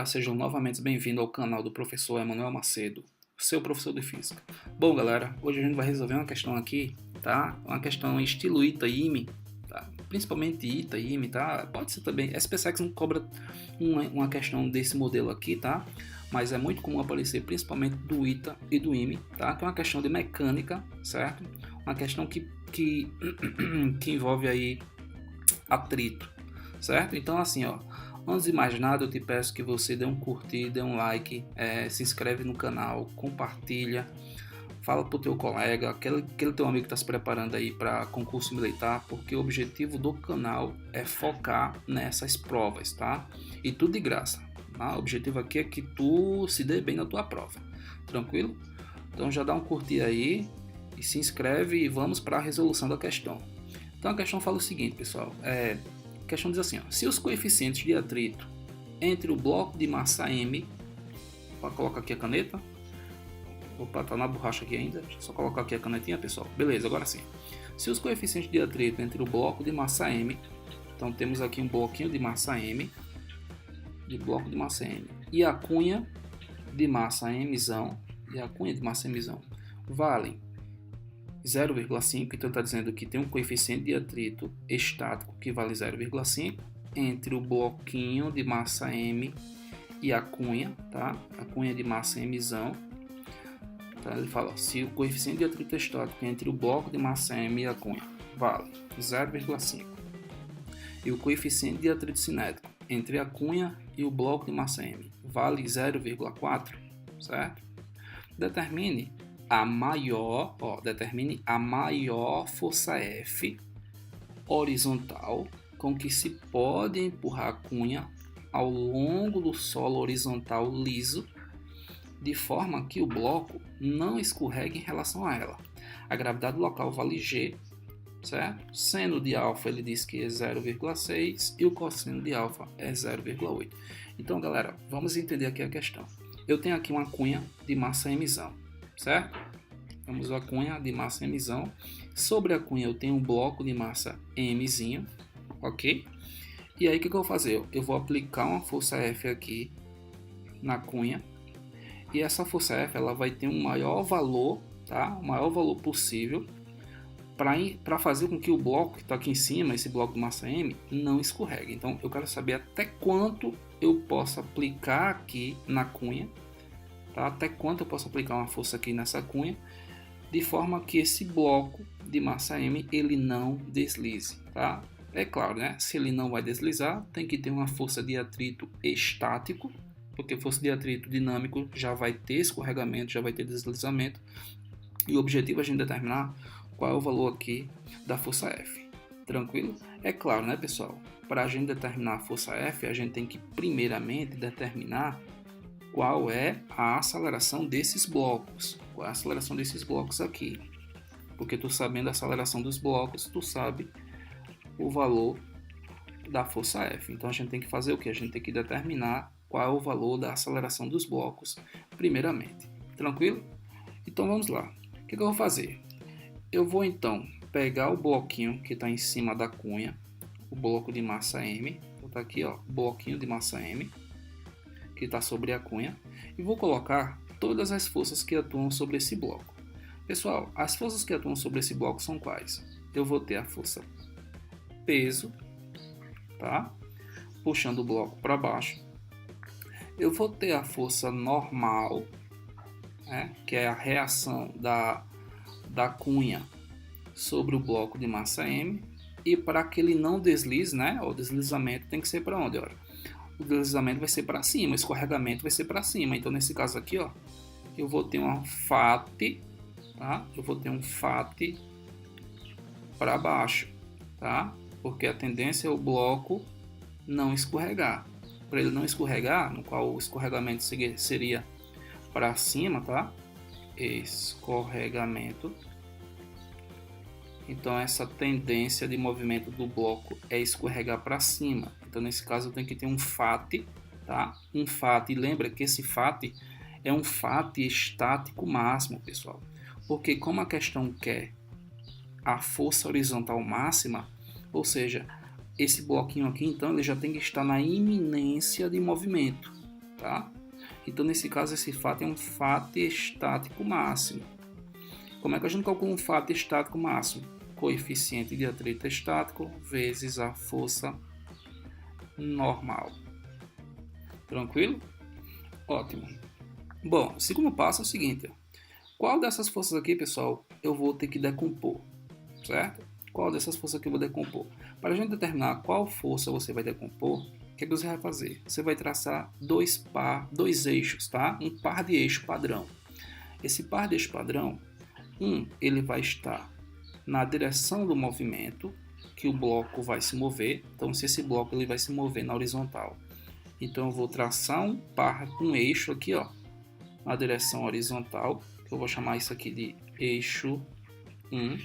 galera, sejam novamente bem-vindos ao canal do professor Emanuel Macedo, seu professor de física. Bom galera, hoje a gente vai resolver uma questão aqui, tá? Uma questão estilo ITA e IME, tá? Principalmente ITA e IME, tá? Pode ser também, SpaceX não cobra uma questão desse modelo aqui, tá? Mas é muito comum aparecer principalmente do ITA e do IME, tá? Que é uma questão de mecânica, certo? Uma questão que envolve aí atrito, certo? Então assim, ó, antes de mais nada eu te peço que você dê um curtir, dê um like, se inscreve no canal, compartilha, fala pro teu colega, aquele teu amigo que está se preparando aí para concurso militar, porque o objetivo do canal é focar nessas provas, tá? E tudo de graça, tá? O objetivo aqui é que tu se dê bem na tua prova, tranquilo? Então já dá um curtir aí e se inscreve e vamos para a resolução da questão. Então a questão fala o seguinte, pessoal, a questão diz assim, ó, se os coeficientes de atrito entre o bloco de massa M, coloca aqui a caneta, opa, tá na borracha aqui ainda, deixa eu só colocar aqui a canetinha, pessoal, beleza, agora sim. Se os coeficientes de atrito entre o bloco de massa M, então temos aqui um bloquinho de massa M, e a cunha de massa Mzão, valem 0,5, então está dizendo que tem um coeficiente de atrito estático que vale 0,5 entre o bloquinho de massa M e a cunha, tá? A cunha de massa Mzão. Tá? Ele fala, ó, se o coeficiente de atrito estático entre o bloco de massa M e a cunha vale 0,5 e o coeficiente de atrito cinético entre a cunha e o bloco de massa M vale 0,4, certo? Determine a maior força F horizontal com que se pode empurrar a cunha ao longo do solo horizontal liso, de forma que o bloco não escorregue em relação a ela. A gravidade local vale G, certo? Seno de alfa ele diz que é 0,6 e o cosseno de alfa é 0,8. Então, galera, vamos entender aqui a questão. Eu tenho aqui uma cunha de massa Mzão, certo? Temos a cunha de massa Mzão. Sobre a cunha eu tenho um bloco de massa Mzinho, ok? E aí o que eu vou fazer? Eu vou aplicar uma força F aqui na cunha. E essa força F ela vai ter um maior valor, tá? O maior valor possível para fazer com que o bloco que está aqui em cima, esse bloco de massa M, não escorregue. Então eu quero saber até quanto eu posso aplicar aqui na cunha, tá? Até quanto eu posso aplicar uma força aqui nessa cunha, de forma que esse bloco de massa M ele não deslize, tá? É claro, né? Se ele não vai deslizar, tem que ter uma força de atrito estático, porque força de atrito dinâmico já vai ter escorregamento, já vai ter deslizamento, e o objetivo é a gente determinar qual é o valor aqui da força F, tranquilo? É claro, né, pessoal? Para a gente determinar a força F, a gente tem que primeiramente determinar qual é a aceleração desses blocos. Qual é a aceleração desses blocos aqui? Porque tu sabendo a aceleração dos blocos, tu sabe o valor da força F. Então a gente tem que fazer o que? A gente tem que determinar qual é o valor da aceleração dos blocos primeiramente. Tranquilo? Então vamos lá. O que eu vou fazer? Eu vou então pegar o bloquinho que está em cima da cunha, o bloco de massa M. Então tá aqui, ó, bloquinho de massa M que está sobre a cunha, e vou colocar todas as forças que atuam sobre esse bloco. Pessoal, as forças que atuam sobre esse bloco são quais? Eu vou ter a força peso, tá? Puxando o bloco para baixo. Eu vou ter a força normal, né? Que é a reação da cunha sobre o bloco de massa M. E para que ele não deslize, né? O deslizamento tem que ser para onde? Olha, o deslizamento vai ser para cima, o escorregamento vai ser para cima. Então nesse caso aqui, ó, eu vou ter uma FAT, tá? Eu vou ter um FAT para baixo, tá? Porque a tendência é o bloco não escorregar. Para ele não escorregar, no qual o escorregamento seria para cima, tá? Escorregamento. Então essa tendência de movimento do bloco é escorregar para cima. Então nesse caso eu tenho que ter um FAT, tá? Um FAT, e lembra que esse FAT é um FAT estático máximo, pessoal. Porque como a questão quer a força horizontal máxima, ou seja, esse bloquinho aqui então ele já tem que estar na iminência de movimento, tá? Então, nesse caso, esse fato é um fato estático máximo. Como é que a gente calcula um fato estático máximo? Coeficiente de atrito estático vezes a força normal. Tranquilo? Ótimo. Bom, o segundo passo é o seguinte. Qual dessas forças aqui, pessoal, eu vou ter que decompor? Certo? Qual dessas forças aqui eu vou decompor? Para a gente determinar qual força você vai decompor, o que você vai fazer? Você vai traçar dois eixos, tá? Um par de eixo padrão. Esse par de eixo padrão, ele vai estar na direção do movimento que o bloco vai se mover. Então, se esse bloco ele vai se mover na horizontal, então eu vou traçar um eixo aqui, ó, na direção horizontal, que eu vou chamar isso aqui de eixo 1,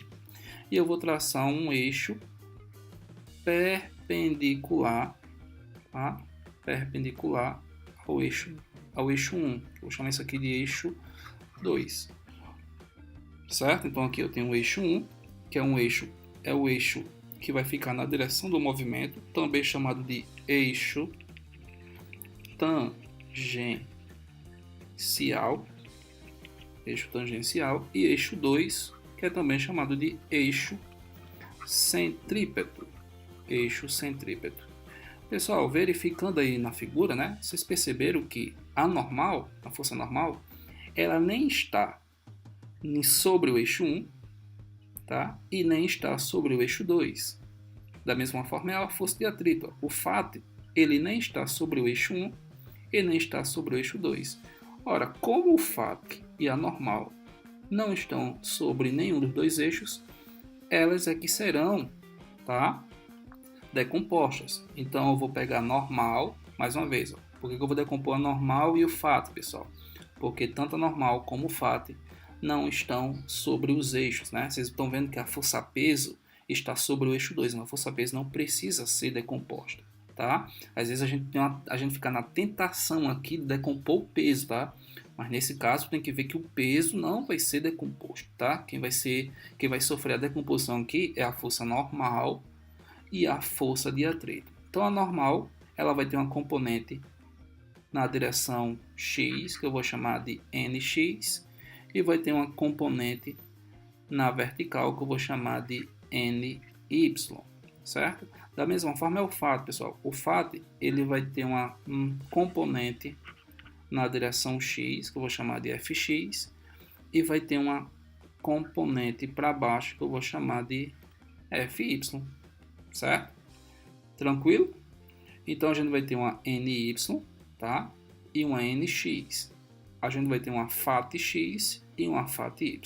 e eu vou traçar um eixo perpendicular, tá? Perpendicular ao eixo 1. Vou chamar isso aqui de eixo 2. Certo? Então aqui eu tenho o eixo 1, que é o eixo que vai ficar na direção do movimento, também chamado de eixo tangencial, e eixo 2, que é também chamado de eixo centrípeto. Pessoal, verificando aí na figura, né, vocês perceberam que a força normal, ela nem está sobre o eixo 1, tá? E nem está sobre o eixo 2. Da mesma forma é a força de atrito. O fato, ele nem está sobre o eixo 1 e nem está sobre o eixo 2. Ora, como o fato e a normal não estão sobre nenhum dos dois eixos, elas é que serão, tá, decompostas. Então eu vou pegar a normal, mais uma vez. Ó. Por que eu vou decompor a normal e o fato, pessoal? Porque tanto a normal como o fato não estão sobre os eixos, né? Vocês estão vendo que a força-peso está sobre o eixo 2, mas a força-peso não precisa ser decomposta, tá? Às vezes a gente fica na tentação aqui de decompor o peso, tá? Mas nesse caso tem que ver que o peso não vai ser decomposto, tá? Quem vai sofrer a decomposição aqui é a força normal e a força de atrito. Então a normal, ela vai ter uma componente na direção x, que eu vou chamar de nx, e vai ter uma componente na vertical, que eu vou chamar de ny, certo? Da mesma forma é o fato, pessoal. O fato, ele vai ter uma componente na direção x, que eu vou chamar de fx, e vai ter uma componente para baixo, que eu vou chamar de fy, certo? Tranquilo? Então a gente vai ter uma ny, tá? E uma nx. A gente vai ter uma fatx e uma faty.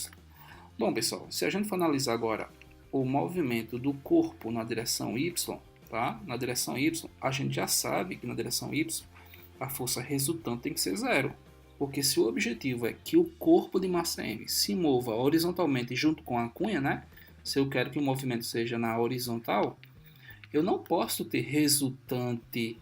Bom, pessoal, se a gente for analisar agora o movimento do corpo na direção y, tá? Na direção y, a gente já sabe que na direção y a força resultante tem que ser zero. Porque se o objetivo é que o corpo de massa m se mova horizontalmente junto com a cunha, né? Se eu quero que o movimento seja na horizontal, eu não posso ter resultante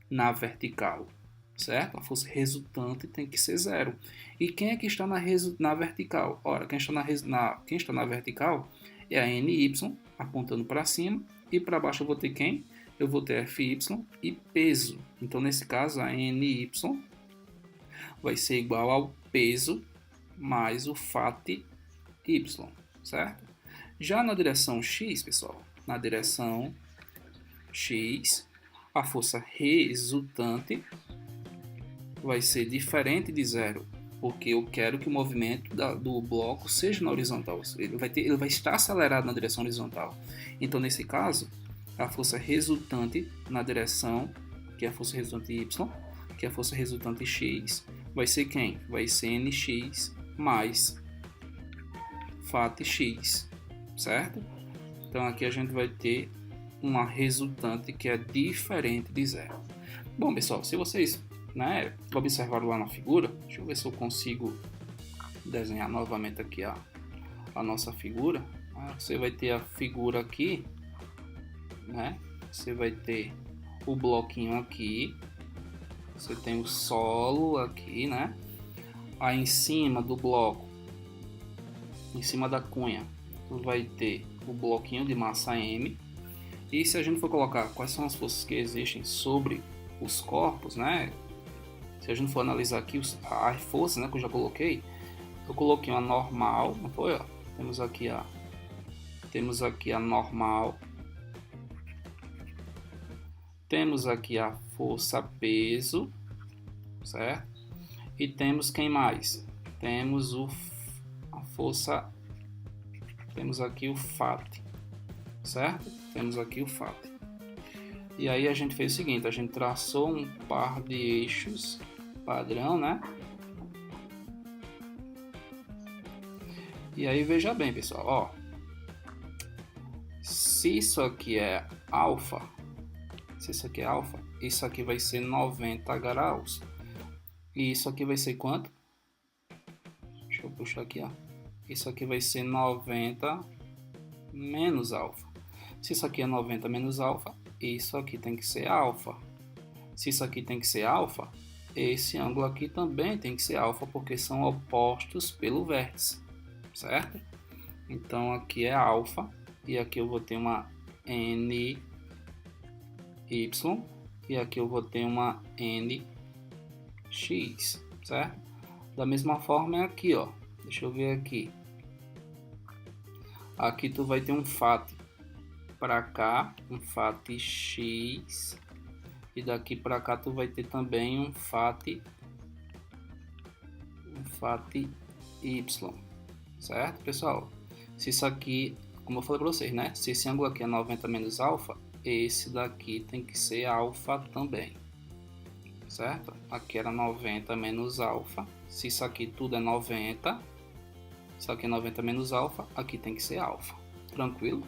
na vertical, certo? A força resultante tem que ser zero. E quem é que está na vertical? Ora, quem está na vertical é a NY apontando para cima, e para baixo eu vou ter quem? Eu vou ter FY e peso. Então, nesse caso, a NY vai ser igual ao peso mais o faty, certo? Já na direção X, pessoal, na direção X, a força resultante vai ser diferente de zero, porque eu quero que o movimento do bloco seja na horizontal. Ele vai estar acelerado na direção horizontal. Então, nesse caso, a força resultante na direção, que é a força resultante Y, que é a força resultante X, vai ser quem? Vai ser NX mais fatx, certo? Então, aqui a gente vai ter uma resultante que é diferente de zero. Bom, pessoal, se vocês observaram lá na figura, deixa eu ver se eu consigo desenhar novamente aqui a nossa figura. Você vai ter a figura aqui, né? Você vai ter o bloquinho aqui, você tem o solo aqui, né? Aí em cima do bloco, em cima da cunha, vai ter o bloquinho de massa M. E se a gente for colocar quais são as forças que existem sobre os corpos, né? Se a gente for analisar aqui as forças, né, que eu já coloquei, eu coloquei uma normal, não foi? Ó? Temos aqui a normal, temos aqui a força peso, certo? E temos quem mais? Temos a força, temos aqui o FAT, certo? Temos aqui o FAT. E aí a gente fez o seguinte, a gente traçou um par de eixos padrão, né? E aí veja bem, pessoal, ó. Se isso aqui é alfa, isso aqui vai ser 90 graus. E isso aqui vai ser quanto? Deixa eu puxar aqui, ó. Isso aqui vai ser 90 menos alfa. Se isso aqui é 90 menos alfa, isso aqui tem que ser alfa. Se isso aqui tem que ser alfa, esse ângulo aqui também tem que ser alfa, porque são opostos pelo vértice, certo? Então aqui é alfa, e aqui eu vou ter uma NY, e aqui eu vou ter uma NX, certo? Da mesma forma é aqui, ó. Deixa eu ver aqui. Aqui tu vai ter um FAT para cá, um FAT X, e daqui para cá tu vai ter também um FAT Y, certo, pessoal? Se isso aqui, como eu falei para vocês, né? Se esse ângulo aqui é 90 menos alfa, esse daqui tem que ser alfa também, certo? Aqui era 90 menos alfa. Se isso aqui tudo é 90, isso aqui é 90 menos alfa, aqui tem que ser alfa. Tranquilo?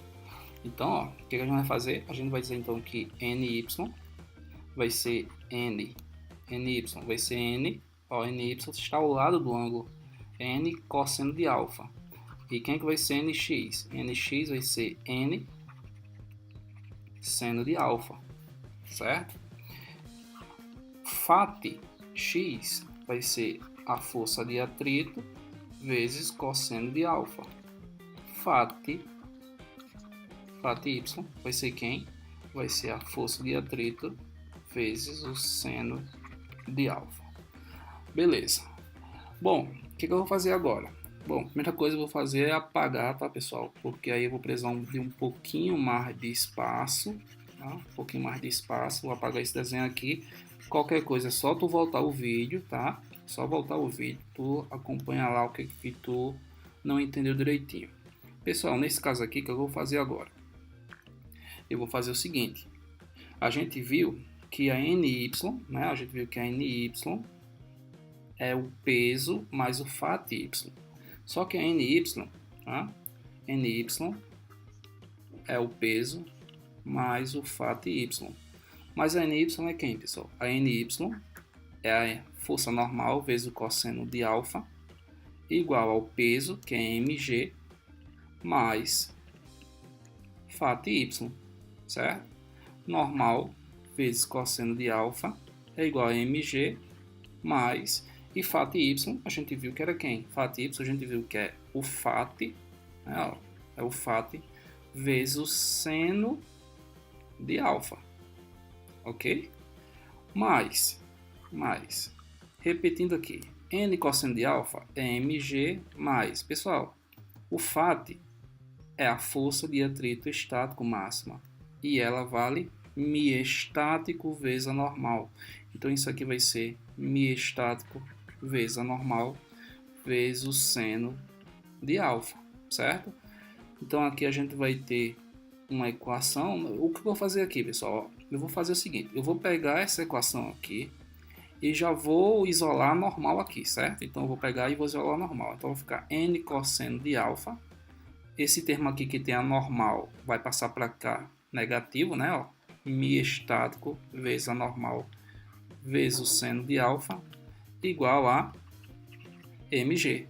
Então, ó, o que a gente vai fazer? A gente vai dizer então que NY vai ser NY vai ser N, ó, NY está ao lado do ângulo N cosseno de alfa. E quem que vai ser NX? NX vai ser N seno de alfa, certo? FAT X vai ser a força de atrito vezes cosseno de alfa. FAT Y vai ser quem? Vai ser a força de atrito vezes o seno de alfa. Beleza. Bom, o que eu vou fazer agora? Bom, a primeira coisa que eu vou fazer é apagar, tá, pessoal? Porque aí eu vou precisar de um pouquinho mais de espaço, tá? Um pouquinho mais de espaço. Vou apagar esse desenho aqui. Qualquer coisa é só tu voltar o vídeo, tá? Só voltar o vídeo, tu acompanha lá o que tu não entendeu direitinho. Pessoal, nesse caso aqui, o que eu vou fazer agora? Eu vou fazer o seguinte. A gente viu que a NY, né? A gente viu que a NY é o peso mais o FAT Y. Só que a NY, tá? NY é o peso mais o FAT Y. Mas a NY é quem, pessoal? A NY é a força normal vezes o cosseno de alfa, igual ao peso, que é mg, mais FAT Y, certo? Normal vezes cosseno de alfa é igual a mg mais, e FAT Y a gente viu que era quem? FAT Y a gente viu que é o FAT, né, ó, é o FAT vezes o seno de alfa, ok? Mais, repetindo aqui, n cosseno de alfa é mg mais, pessoal, o FAT é a força de atrito estático máxima e ela vale μ estático vezes a normal. Então isso aqui vai ser μ estático vezes a normal vezes o seno de alfa, certo? Então aqui a gente vai ter uma equação. O que eu vou fazer aqui, pessoal? Eu vou fazer o seguinte, eu vou pegar essa equação aqui e já vou isolar a normal aqui, certo? Então eu vou pegar e vou isolar a normal. Então vai ficar n cosseno de alfa. Esse termo aqui que tem a normal vai passar para cá negativo, né? Ó, μ estático vezes a normal vezes o seno de alfa igual a mg.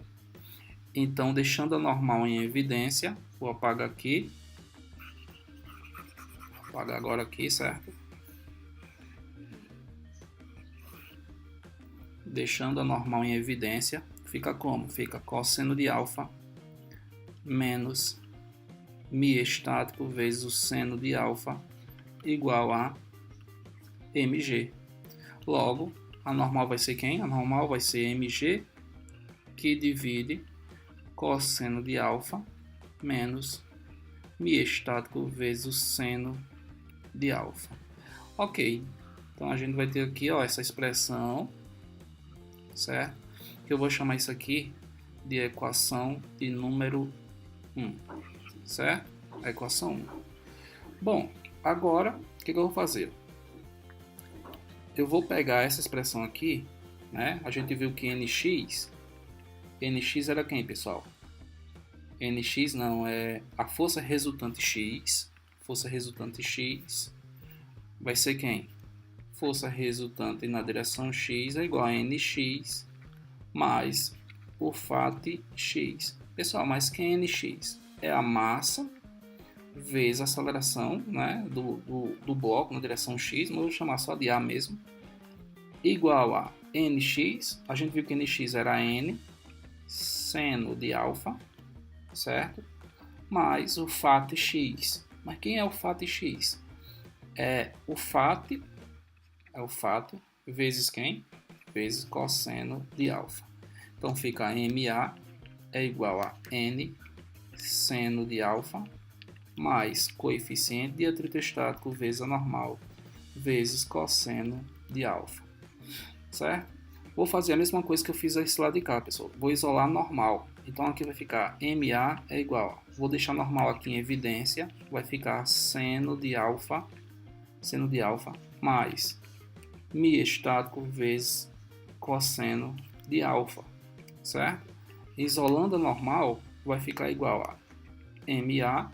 Então, deixando a normal em evidência, vou apagar aqui. Vou apagar agora aqui, certo? Deixando a normal em evidência, fica como? Fica cosseno de alfa menos μ estático vezes o seno de alfa igual a mg. Logo, A normal vai ser quem? A normal vai ser mg, que divide cosseno de alfa menos mi estático vezes o seno de alfa. Ok, então a gente vai ter aqui, ó, essa expressão, certo? Que eu vou chamar isso aqui de equação de número 1, certo? A equação 1. Bom, agora, o que eu vou fazer? Eu vou pegar essa expressão aqui, né? A gente viu que nx era quem, pessoal? Nx não, é a força resultante x. Força resultante x vai ser quem? Força resultante na direção x é igual a nx mais o fat x. Pessoal, mas quem é nx? É a massa vezes a aceleração, né, do bloco na direção x, mas eu vou chamar só de A mesmo, igual a nx. A gente viu que nx era n seno de alfa, certo? Mais o fat x. Mas quem é o fat x? É o fat vezes quem? Vezes cosseno de alfa. Então fica MA é igual a N seno de alfa mais coeficiente de atrito estático vezes a normal vezes cosseno de alfa, certo? Vou fazer a mesma coisa que eu fiz esse lado de cá, pessoal. Vou isolar normal. Então aqui vai ficar MA é igual a, vou deixar normal aqui em evidência, vai ficar seno de alfa mais mi estático vezes cosseno de alfa, certo? Isolando a normal, vai ficar igual a MA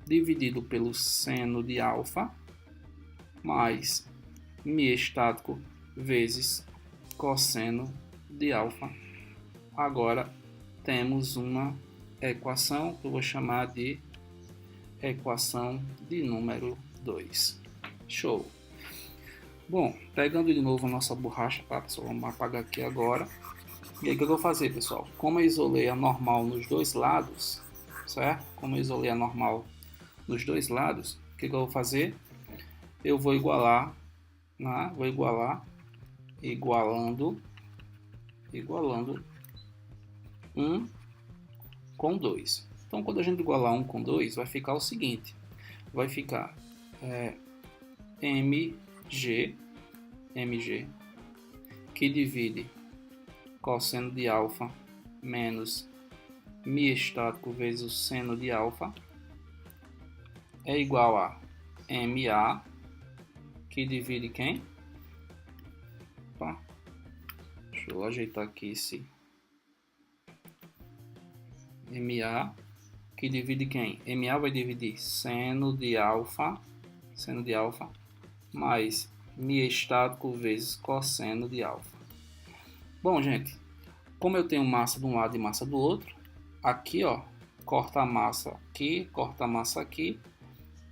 dividido pelo seno de alfa mais mi estático vezes cosseno de alfa. Agora temos uma equação que eu vou chamar de equação de número 2. Show! Bom, pegando de novo a nossa borracha, tá, pessoal? Vamos apagar aqui agora. E aí o que eu vou fazer, pessoal? Como eu isolei a normal nos dois lados, certo? Como eu isolei a normal nos dois lados, o que eu vou fazer? Eu vou igualar, né? Vou igualando 1 com 2. Então, quando a gente igualar 1 com 2, vai ficar o seguinte. Vai ficar mg, que divide cosseno de alfa menos mi estático vezes o seno de alfa, é igual a MA, que divide quem? Opa, deixa eu ajeitar aqui esse MA, que divide quem? MA vai dividir seno de alfa mais mi estático vezes cosseno de alfa. Bom, gente, como eu tenho massa de um lado e massa do outro, aqui, ó, corta a massa aqui,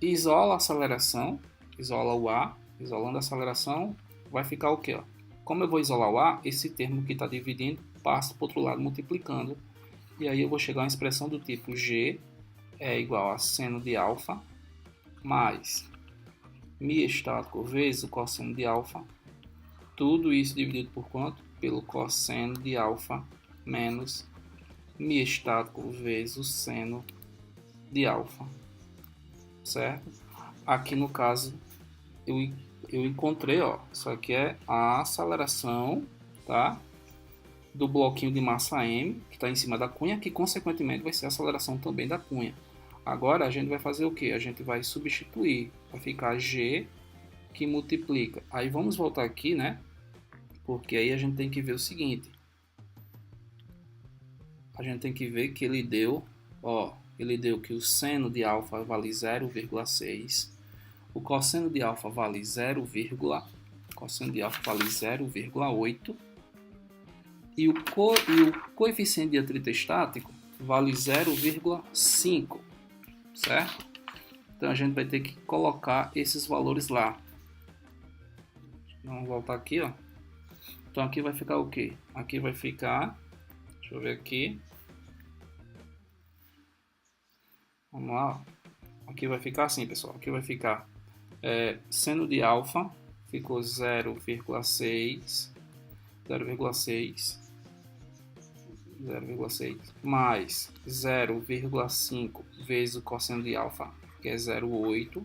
isola a aceleração, isola o A, isolando a aceleração, vai ficar o quê? Ó? Como eu vou isolar o A, esse termo que está dividindo passa para o outro lado multiplicando, e aí eu vou chegar a uma expressão do tipo G é igual a seno de alfa mais mi estático vezes o cosseno de alfa, tudo isso dividido por quanto? Pelo cosseno de alfa menos mi estático vezes o seno de alfa, certo? Aqui no caso eu encontrei, ó, isso aqui é a aceleração, tá? Do bloquinho de massa M, que está em cima da cunha, que consequentemente vai ser a aceleração também da cunha. Agora a gente vai fazer o que? A gente vai substituir, vai ficar G que multiplica. Aí vamos voltar aqui, né? Porque aí a gente tem que ver o seguinte. A gente tem que ver que ele deu, ó, ele deu que o seno de alfa vale 0,6, o cosseno de alfa vale 0,8 e o coeficiente de atrito estático vale 0,5, certo? Então a gente vai ter que colocar esses valores lá. Vamos voltar aqui, ó. Então aqui vai ficar o quê? Aqui vai ficar, deixa eu ver aqui. Vamos lá. Aqui vai ficar assim, pessoal. Aqui vai ficar seno de alfa ficou 0,6 mais 0,5 vezes o cosseno de alfa, que é 0,8.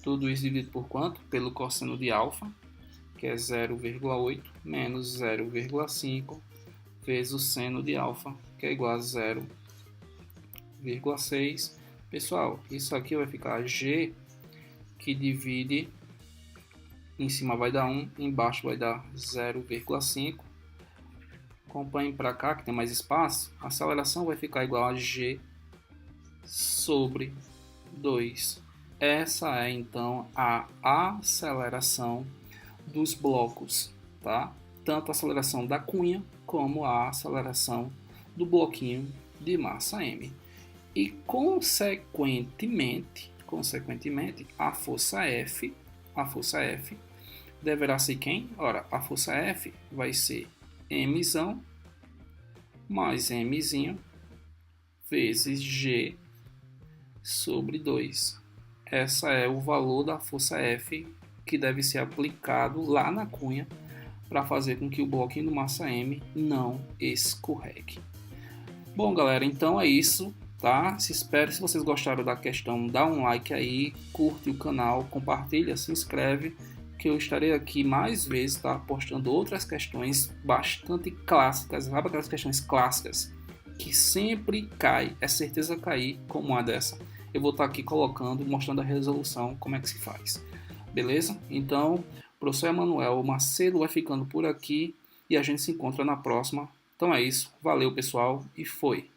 Tudo isso dividido por quanto? Pelo cosseno de alfa, que é 0,8, menos 0,5 vezes o seno de alfa, que é igual a 0,6. Pessoal, isso aqui vai ficar G, que divide, em cima vai dar 1, embaixo vai dar 0,5. Acompanhe para cá, que tem mais espaço. A aceleração vai ficar igual a G sobre 2. Essa é, então, a aceleração dos blocos, tá? Tanto a aceleração da cunha, como a aceleração do bloquinho de massa M. E, consequentemente, a força F deverá ser quem? Ora, a força F vai ser Mzão mais Mzinho vezes G sobre 2. Essa é o valor da força F que deve ser aplicado lá na cunha para fazer com que o bloquinho do massa M não escorregue. Bom, galera, então é isso, tá? Se vocês gostaram da questão, dá um like aí, curte o canal, compartilha, se inscreve, que eu estarei aqui mais vezes, tá? Postando outras questões bastante clássicas, sabe aquelas questões clássicas que sempre cai, é certeza cair, como uma dessa. Eu vou estar aqui colocando, mostrando a resolução, como é que se faz. Beleza? Então, o professor Emanuel Macedo vai ficando por aqui e a gente se encontra na próxima. Então é isso. Valeu, pessoal, e foi!